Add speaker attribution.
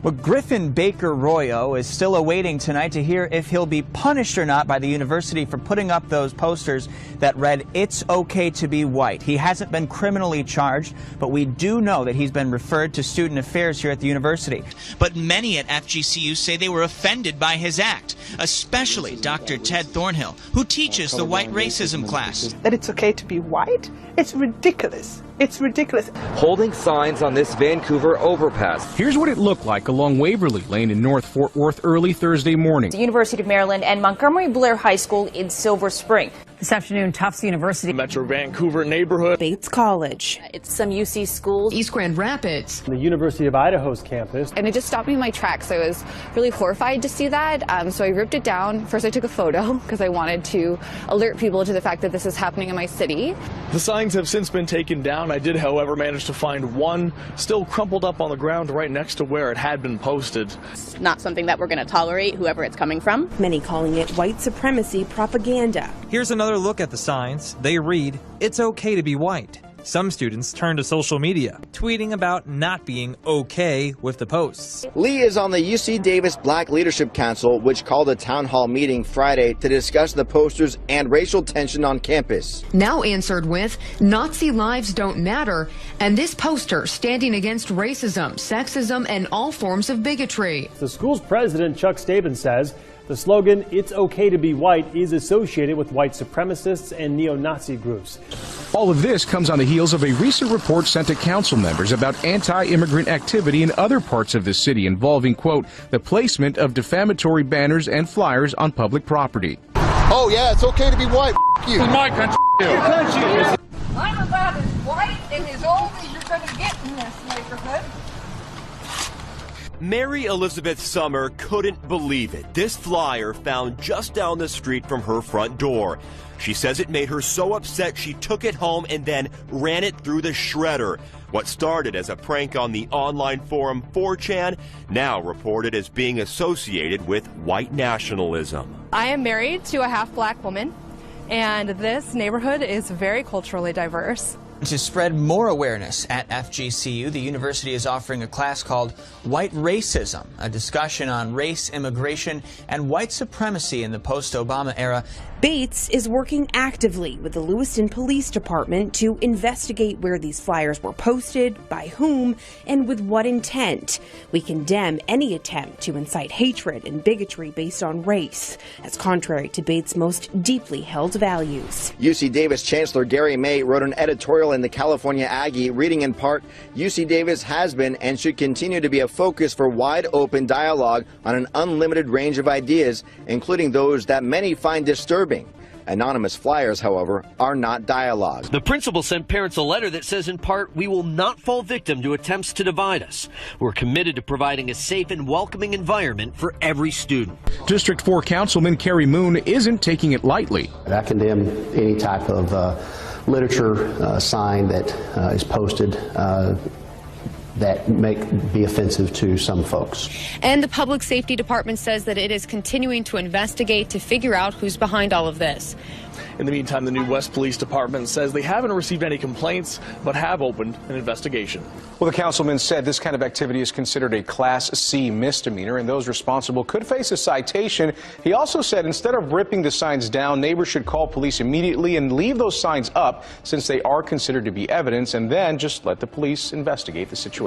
Speaker 1: Well, Griffin Baker Royo is still awaiting tonight to hear if he'll be punished or not by the university for putting up those posters that read, "It's okay to be white." He hasn't been criminally charged, but we do know that he's been referred to student affairs here at the university. But many at FGCU say they were offended by his act, especially Dr. Ted Thornhill, who teaches the white racism class.
Speaker 2: That it's okay to be white? It's ridiculous. It's ridiculous.
Speaker 3: Holding signs on this Vancouver overpass.
Speaker 4: Here's what it looked like along Waverly Lane in North Fort Worth early Thursday morning.
Speaker 5: The University of Maryland and Montgomery Blair High School in Silver Spring.
Speaker 6: This afternoon, Tufts University.
Speaker 7: Metro Vancouver neighborhood.
Speaker 8: Bates College.
Speaker 5: It's some UC schools.
Speaker 6: East Grand Rapids.
Speaker 9: The University of Idaho's campus.
Speaker 10: And it just stopped me in my tracks. I was really horrified to see that. So I ripped it down. First I took a photo because I wanted to alert people to the fact that this is happening in my city.
Speaker 7: The signs have since been taken down. I did, however, manage to find one still crumpled up on the ground right next to where it had been posted.
Speaker 11: It's not something that we're going to tolerate, whoever it's coming from.
Speaker 8: Many calling it white supremacy propaganda.
Speaker 12: Here's another look at the signs. They read, "It's okay to be white." Some students turn to social media, tweeting about not being okay with the posts.
Speaker 13: Lee is on the UC Davis Black Leadership Council, which called a town hall meeting Friday to discuss the posters and racial tension on campus.
Speaker 6: Now answered with, "Nazi lives don't matter," and this poster standing against racism, sexism, and all forms of bigotry.
Speaker 9: The school's president, Chuck Staben, says the slogan, "It's okay to be white," is associated with white supremacists and neo-Nazi groups.
Speaker 4: All of this comes on the heels of a recent report sent to council members about anti-immigrant activity in other parts of the city involving, quote, the placement of defamatory banners and flyers on public property.
Speaker 14: Oh yeah, it's okay to be white. F you.
Speaker 15: This is my country.
Speaker 14: Your country.
Speaker 16: I'm about as white and as old as you're going to get in this neighborhood.
Speaker 17: Mary Elizabeth Summer couldn't believe it. This flyer found just down the street from her front door. She says it made her so upset she took it home and then ran it through the shredder. What started as a prank on the online forum 4chan, now reported as being associated with white nationalism.
Speaker 18: I am married to a half-black woman, and this neighborhood is very culturally diverse.
Speaker 1: To spread more awareness at FGCU, the university is offering a class called White Racism, a discussion on race, immigration, and white supremacy in the post-Obama era.
Speaker 8: Bates is working actively with the Lewiston Police Department to investigate where these flyers were posted, by whom, and with what intent. We condemn any attempt to incite hatred and bigotry based on race, as contrary to Bates' most deeply held values.
Speaker 13: UC Davis Chancellor Gary May wrote an editorial in the California Aggie, reading in part, UC Davis has been and should continue to be a focus for wide open dialogue on an unlimited range of ideas, including those that many find disturbing. Anonymous flyers, however, are not dialogue.
Speaker 19: The principal sent parents a letter that says, in part, "We will not fall victim to attempts to divide us. We're committed to providing a safe and welcoming environment for every student."
Speaker 4: District 4 Councilman Kerry Moon isn't taking it lightly.
Speaker 20: I condemn any type of literature sign that is posted that may be offensive to some folks.
Speaker 5: And the Public Safety Department says that it is continuing to investigate to figure out who's behind all of this.
Speaker 7: In the meantime, the New West Police Department says they haven't received any complaints, but have opened an investigation.
Speaker 8: Well, the councilman said this kind of activity is considered a Class C misdemeanor, and those responsible could face a citation. He also said instead of ripping the signs down, neighbors should call police immediately and leave those signs up since they are considered to be evidence, and then just let the police investigate the situation.